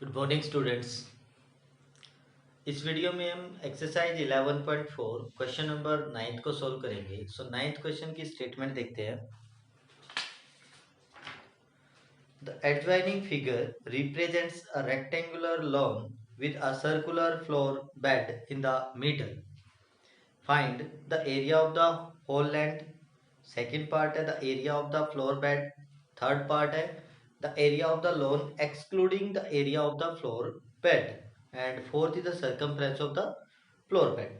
Good morning students. इस video में हम एक्सरसाइज 11.4 क्वेश्चन नंबर 9 को सॉल्व करेंगे। सो 9th क्वेश्चन की स्टेटमेंट देखते हैं। The adjoining figure represents a rectangular lawn with a circular floor bed in the middle. Find the area of the whole land. Second part है the area of the floor bed. Third part है the area of the lawn excluding the area of the floor bed and fourth is the circumference of the floor bed.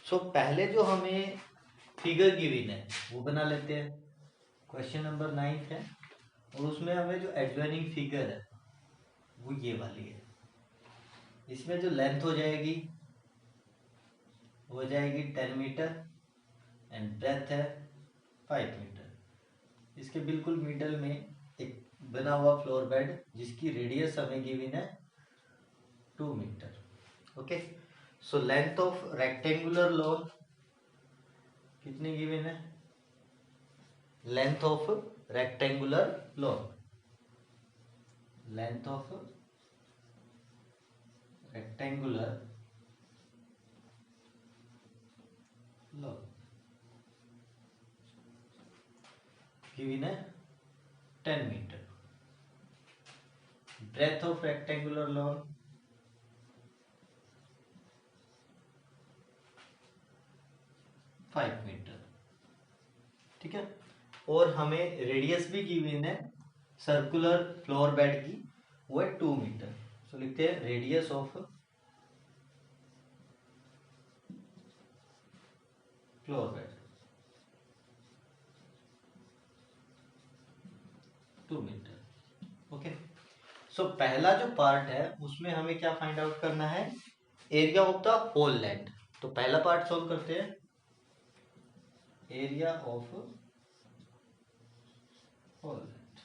So पहले जो हमें figure given है वो बना लेते हैं। Question number 9 है और उसमें हमें जो एडजॉइनिंग फिगर है वो ये वाली है। इसमें जो लेंथ हो जाएगी 10 मीटर एंड ब्रेथ है 5 मीटर। इसके बिल्कुल मिडल में एक बना हुआ फ्लोर बेड जिसकी रेडियस हमें गिवन है 2 metre. Okay, so length of rectangular lawn कितनी गिवन है? Length of rectangular lawn, length of rectangular lawn given है 10 metre. Breadth of rectangular lawn 5 metre. ठीक है, और हमें रेडियस भी गिवन है सर्कुलर फ्लोर बेड की, वो है 2 मीटर। सो लिखते हैं radius of floor bed 2 metre. Okay, so पहला जो पार्ट है उसमें हमें क्या फाइंड आउट करना है? Area of the whole land. तो पहला पार्ट सोल्व करते हैं। Area of whole land.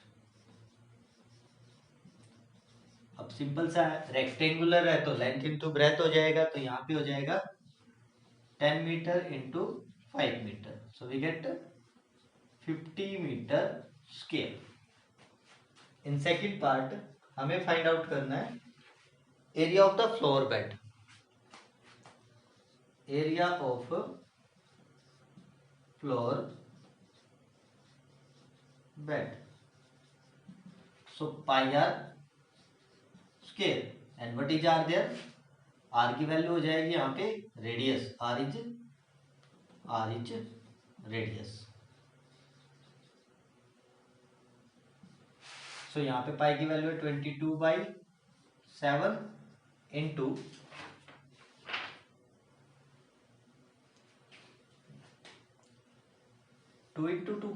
अब सिंपल सा है, रेक्टेंगुलर है तो लेंथ इंटू ब्रेथ हो जाएगा, तो यहाँ पे हो जाएगा 10 metre into 5 metre. So we get 50 metre square. In second part हमें फाइंड आउट करना है area of the floor bed. Area of floor bed, so pi R square and what is R there? R की value हो जाएगी यहाँ पे radius, R is radius. So यहाँ पे पाई की वैल्यू है 22/7 इंटू 2 इंटू 2।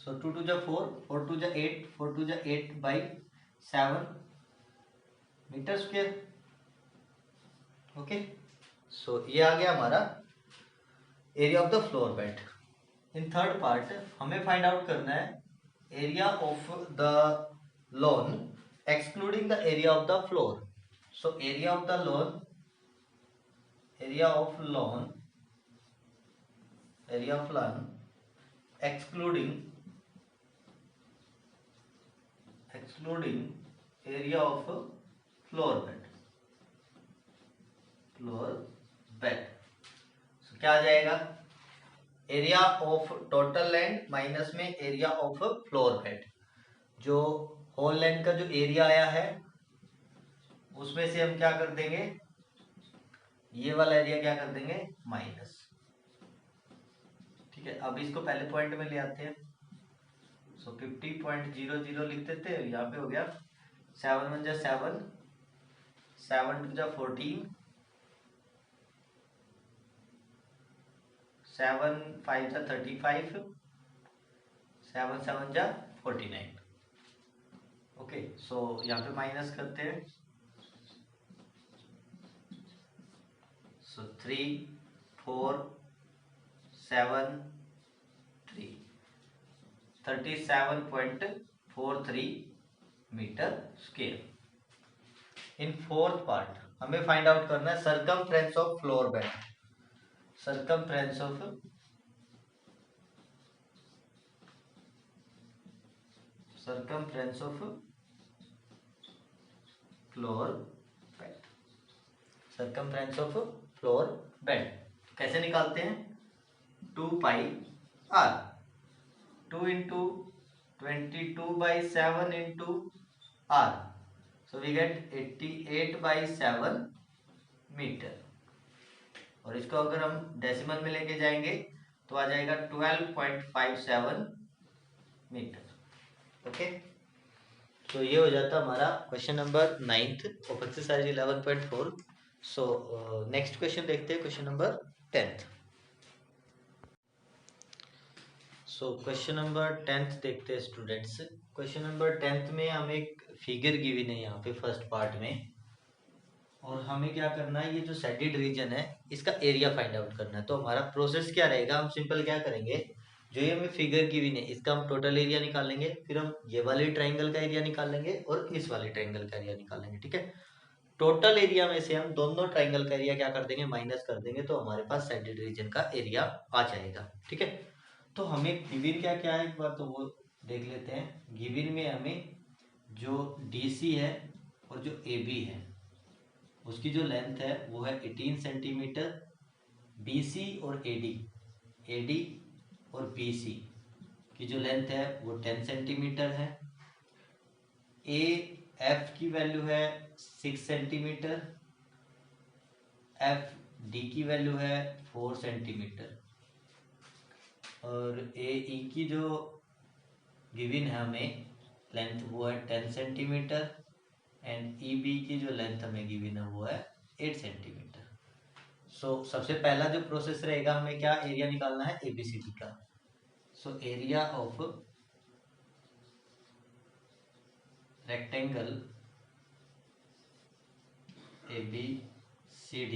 सो 2 2 जा 4, 4 2 जा 8, 4 2 जा 8/7 मीटर स्क्वायर। ओके, सो ये आ गया हमारा area of the floor bed. In third part हमें फाइंड आउट करना है area of the lawn excluding the area of the floor. So area of the lawn, area of lawn, area of lawn excluding area of floor bed, floor bed. So क्या आ जाएगा? Area of total land minus में area of floor bed. जो whole land का जो area आया है उसमें से हम क्या कर देंगे, ये वाला एरिया क्या कर देंगे माइनस। ठीक है, अब इसको पहले पॉइंट में ले आते हैं। सो 50.00 लिख देते हैं। यहाँ पे हो गया 7 1 जा 7, 7 2 जा 14, 7 5 जा 35, 7 7 जा 49। ओके, सो यहाँ पे माइनस करते हैं। So 3 4 7 3, 37.43 metre square. In fourth part हमें फाइंड आउट करना है circumference of floor bed. Circumference of floor bed, circumference of floor bed कैसे निकालते हैं? 2 pi r, 2 into 22/7 into r, so we get 88/7 metre. और इसको अगर हम डेसिमल में लेके जाएंगे तो आ जाएगा 12.57 मीटर। ओके, तो ये हो जाता हमारा question number 9th of exercise 11.4। So next question देखते हैं, question number 10th। So question number 10th देखते हैं स्टूडेंट्स। क्वेश्चन नंबर 10th में हमें एक फिगर गिवन है यहाँ पे फर्स्ट पार्ट में, और हमें क्या करना है, ये जो सेटेड रीजन है इसका एरिया फाइंड आउट करना है। तो हमारा प्रोसेस क्या रहेगा, हम सिंपल क्या करेंगे, जो ये हमें फिगर गिवन है इसका हम टोटल एरिया निकालेंगे, फिर हम ये वाले ट्राइंगल का एरिया निकालेंगे और इस वाले ट्राइंगल का एरिया निकालेंगे। ठीक है, टोटल एरिया में से हम दोनों ट्राइंगल का एरिया क्या कर देंगे, माइनस कर देंगे, तो हमारे पास सेटेड रीजन का एरिया आ जाएगा। ठीक है, तो हमें गिवन क्या क्या है एक बार तो वो देख लेते हैं। गिवन में हमें जो DC है और जो AB है उसकी जो लेंथ है वो है 18 सेंटीमीटर। BC और AD और BC की जो लेंथ है वो 10 सेंटीमीटर है। AF की वैल्यू है 6 सेंटीमीटर, FD की वैल्यू है 4 सेंटीमीटर, और AE की जो गिवन है हमें लेंथ वो है 10 सेंटीमीटर, एंड EB की जो लेंथ हमें गिवन है वो है 8 सेंटीमीटर। सो सबसे पहला जो प्रोसेस रहेगा, हमें क्या एरिया निकालना है, ABCD का। So area of rectangle ABCD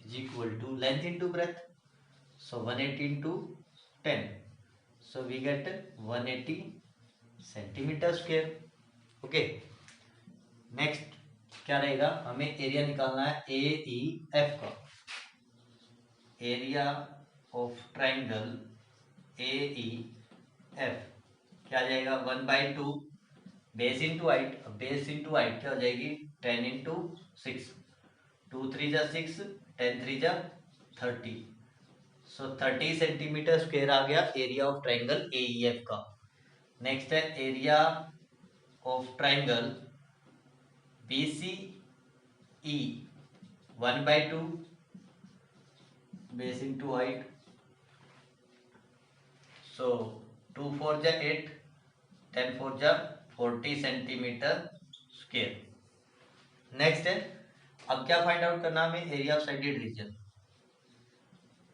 is equal to length into breadth, so 180 into 10, so we get 180 centimetre square. Okay, next क्या रहेगा, हमें एरिया निकालना है AEF का। एरिया ऑफ ट्राइंगल AEF क्या आ जाएगा, 1/2 base into height. Base into height क्या हो जाएगी, 10 इंटू 6, 2 3 जा 6, 10 3 जा 30, सो 30 सेंटीमीटर स्क्वायर आ गया एरिया ऑफ ट्राइंगल AEF का। नेक्स्ट है area of triangle BCE, 1/2 base into height, so 2 4 जा 8, 10 4 जा 40 सेंटीमीटर स्क्वायर। नेक्स्ट है, अब क्या फाइंड आउट करना हमें, area of shaded region.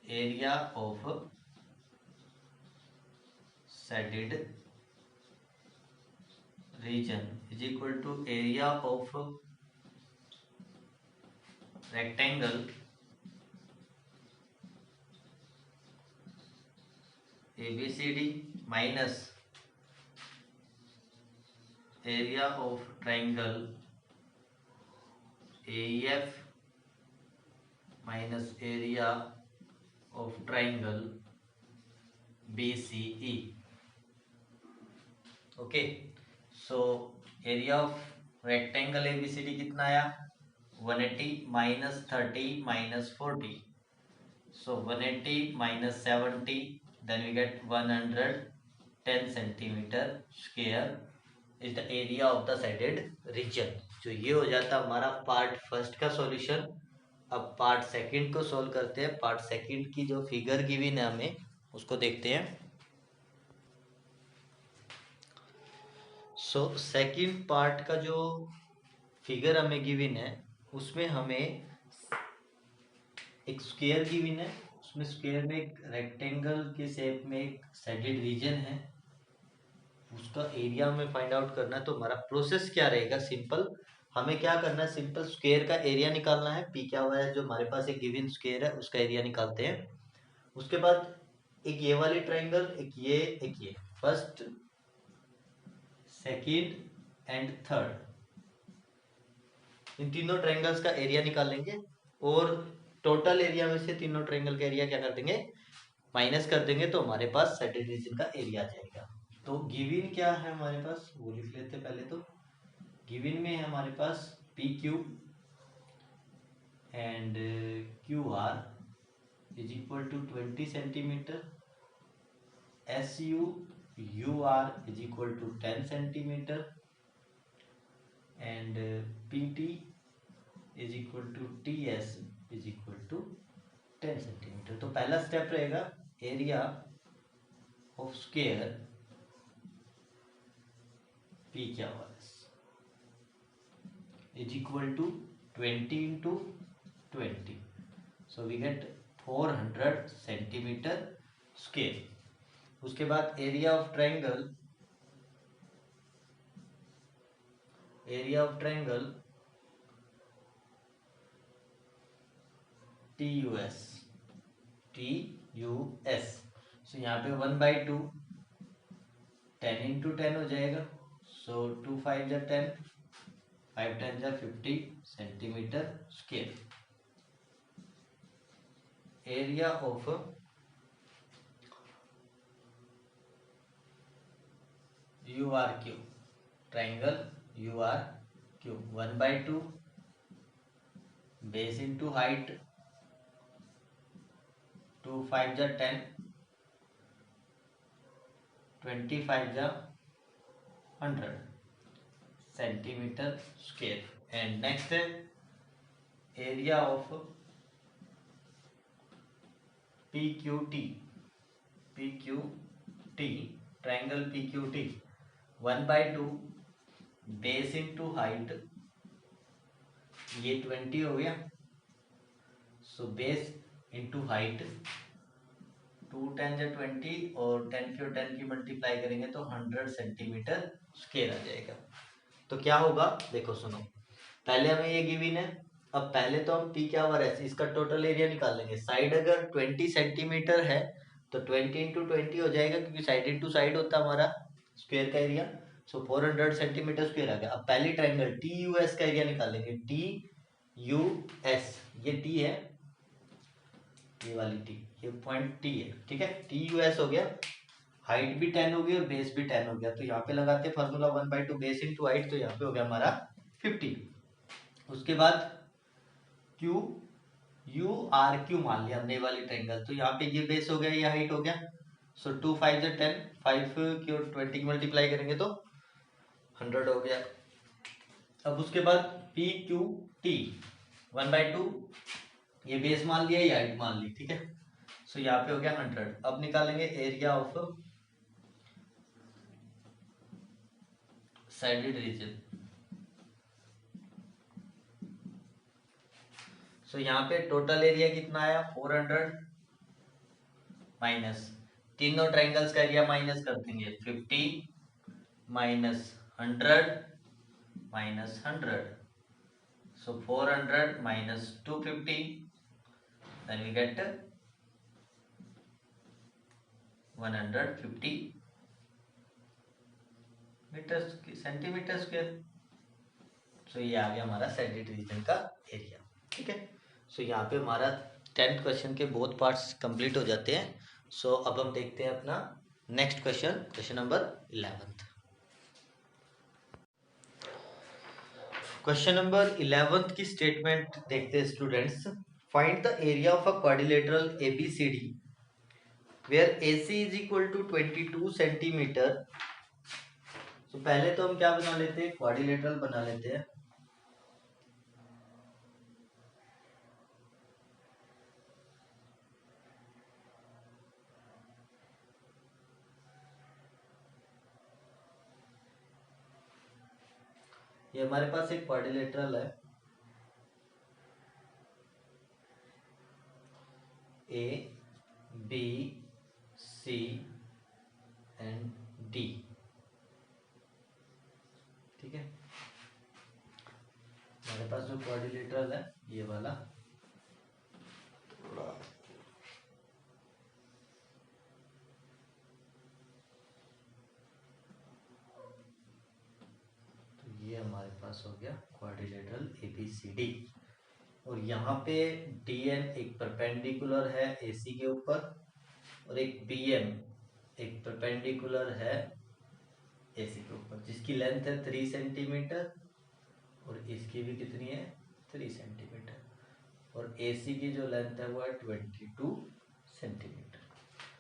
Area of shaded region is equal to area of rectangle ABCD minus area of triangle AEF minus area of triangle BCE। Okay, so area of rectangle ABCD कितना आया, 180 minus 30 minus 40, so 180 minus 70, then we get 110 centimetre square is the area of the shaded region. जो ये हो जाता हमारा part first का solution. अब part second को सॉल्व करते हैं। पार्ट सेकंड की जो फिगर गिवन है हमें उसको देखते हैं। सो सेकंड पार्ट का जो फिगर हमें गिवन है उसमें हमें एक स्क्वायर गिवन है, उसमें स्क्वायर में एक रेक्टेंगल के शेप में एक साइडेड रीजन है, उसका एरिया हमें फाइंड आउट करना है। तो हमारा प्रोसेस क्या रहेगा, सिंपल हमें क्या करना है, सिंपल स्क्वायर का एरिया निकालना है। पी क्या हुआ है, जो हमारे पास एक गिवन स्क्वायर है उसका एरिया निकालते हैं। उसके बाद एक ये वाली ट्राइंगल, एक ये फर्स्ट सेकंड एंड थर्ड, इन तीनों ट्राइंगल्स का एरिया निकालेंगे और टोटल एरिया में से तीनों ट्राइंगल का एरिया क्या कर देंगे, माइनस कर देंगे, तो हमारे पास सेटेड रीजन का एरिया आ जाएगा। तो गिवन क्या है हमारे पास वो लिख लेते हैं पहले। तो गिवन में है हमारे पास PQ and QR is equal to 20 centimeter. UR is equal to 10 centimeter and PT is equal to TS is equal to 10 centimeter. तो पहला स्टेप रहेगा एरिया ऑफ स्क्वायर P क्या हुआ is equal to 20 into 20. So we get 400 centimeter square. उसके बाद area of triangle TUS सो यहाँ पे 1/2 10 into 10 हो जाएगा. सो 2 5 जा 10 5 10 जा 50 centimetre square. Area of URQ triangle URQ 1/2 base into height 2 5 जा 10 25 जा 100 सेंटीमीटर स्क्वायर. एंड नेक्स्ट है area of PQT triangle PQT 1/2 base into height ये 20 हो गया. सो बेस इंटू हाइट 2 10 जा 20 और 10 की 10 की मल्टीप्लाई करेंगे तो 100 सेंटीमीटर स्क्वायर आ जाएगा. तो क्या होगा देखो सुनो, पहले हमें ये गिवन है. अब पहले तो हम P क्या हुआ इसका टोटल एरिया निकाल लेंगे. साइड अगर 20 सेंटीमीटर है तो 20 into 20 हो जाएगा क्योंकि साइड इंटू साइड होता है हमारा स्क्वायर का एरिया. सो 400 सेंटीमीटर स्क्वायर आ गया. अब पहली ट्रायंगल TUS का एरिया निकालेंगे. TUS ये T है, ये वाली T, ये पॉइंट T है. ठीक है, TUS हो गया. हाइट भी 10 हो गई और बेस भी 10 हो गया. तो यहाँ पे लगाते हैं फॉर्मूला 1/2 बेस इंटू हाइट. तो यहाँ पे हो गया हमारा 50. उसके बाद QURQ मान लिया हमने वाली ट्रायंगल. तो यहाँ पे ये बेस हो गया, ये हाइट हो गया. सो 2 5 जा 10 5 की और 20 की मल्टीप्लाई करेंगे तो 100 हो गया. अब उसके बाद PQT 1/2 ये बेस मान लिया, ये हाइट मान ली. ठीक है, सो यहाँ पे हो गया 100. अब निकालेंगे एरिया ऑफ साइडेड रीजन. सो यहाँ पे टोटल एरिया कितना आया 400 माइनस तीनों ट्रायंगल्स का एरिया माइनस कर देंगे. 50 minus 100 minus 100. So 400 minus 250 then we get 150 centimetre square. So ये आ गया हमारा साइडेड रीजन का एरिया. ठीक है, सो यहाँ पे हमारा 10th क्वेश्चन के बोथ पार्ट्स कंप्लीट हो जाते हैं. सो अब हम देखते हैं अपना next question number 11th. Question number 11th की स्टेटमेंट देखते हैं students. Find the area of a quadrilateral ABCD where AC is equal to 22 centimetre. तो पहले तो हम क्या बना लेते हैं, क्वाड्रिलेटरल बना लेते हैं. ये हमारे पास एक क्वाड्रिलेटरल है ABC एंड D. ठीक है, हमारे पास जो क्वाड्रिलेटरल है ये वाला. थोड़ा तो ये हमारे पास हो गया क्वाड्रिलेटरल ABCD. और यहाँ पे DN एक परपेंडिकुलर है AC के ऊपर और एक BM एक परपेंडिकुलर है AC के ऊपर, जिसकी लेंथ है 3 सेंटीमीटर और इसकी भी कितनी है 3 सेंटीमीटर, और AC की जो लेंथ है वो है 22 सेंटीमीटर।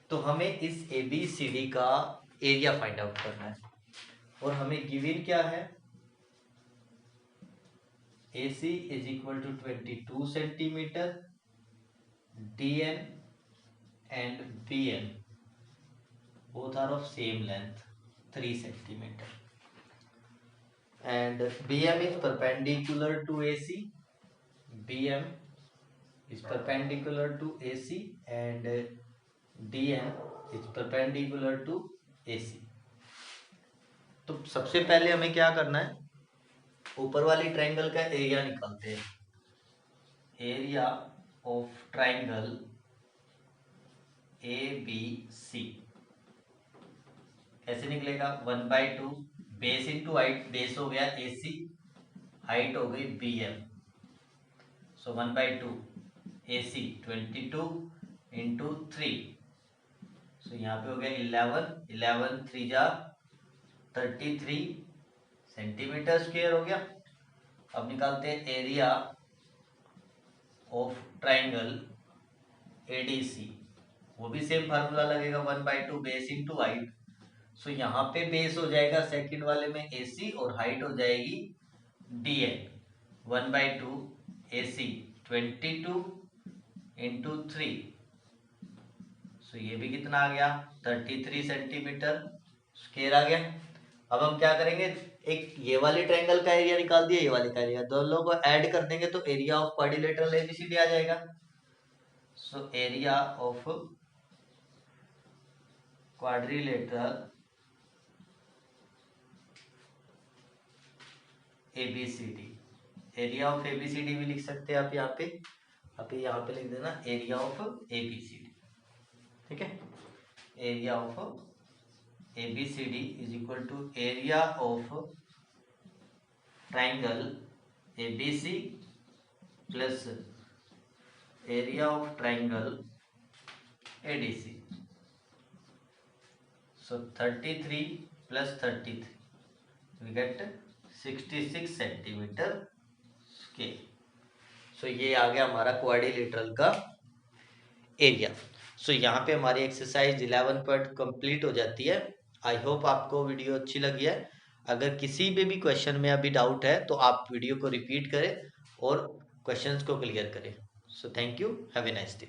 तो हमें इस ABCD का एरिया फाइंड आउट करना है, और हमें गिवन क्या है, AC is equal to 22 centimeter, DN and BN both are of same length 3 centimeter, and BM is perpendicular to AC. BM is perpendicular to AC and DN is perpendicular to AC. तो सबसे पहले हमें क्या करना है, ऊपर वाली triangle का एरिया निकालते हैं। एरिया ऑफ ट्रायंगल ABC कैसे निकलेगा, 1/2 बेस इंटू हाइट, बेस हो गया AC, हाइट हो गई BM, सो 1/2 AC 22 इंटू 3, सो यहाँ पे हो गया 11 3 जा 33 सेंटीमीटर स्क्वायर हो गया। अब निकालते हैं एरिया ऑफ ट्राइंगल ADC, वो भी सेम फार्मूला लगेगा 1/2 बेस इंटू हाइट, सो यहाँ पे बेस हो जाएगा सेकंड वाले में AC और हाइट हो जाएगी DN, 1/2 AC 22 इंटू 3, सो ये भी कितना आ गया 33 सेंटीमीटर स्क्वायर आ गया। अब हम क्या करेंगे, एक ये वाले ट्रायंगल का एरिया निकाल दिया, ये वाले का एरिया, दोनों को ऐड कर देंगे तो एरिया ऑफ क्वाड्रिलेटरल ABCD आ जाएगा। सो area of quadrilateral ABCD, area of ABCD भी लिख सकते हैं आप यहाँ पे लिख देना एरिया ऑफ ABCD, ठीक है। Area of ABCD is equal to area of triangle ABC plus area of triangle ADC, so 33 plus 33 we get 66 centimetre square. So ये आ गया हमारा क्वाड्रिलेटरल का एरिया। सो यहाँ पे हमारी एक्सरसाइज 11 पॉइंट कंप्लीट हो जाती है। आई होप आपको वीडियो अच्छी लगी है। अगर किसी पे भी क्वेश्चन में अभी डाउट है तो आप वीडियो को रिपीट करें और क्वेश्चंस को क्लियर करें। So thank you, have a nice day.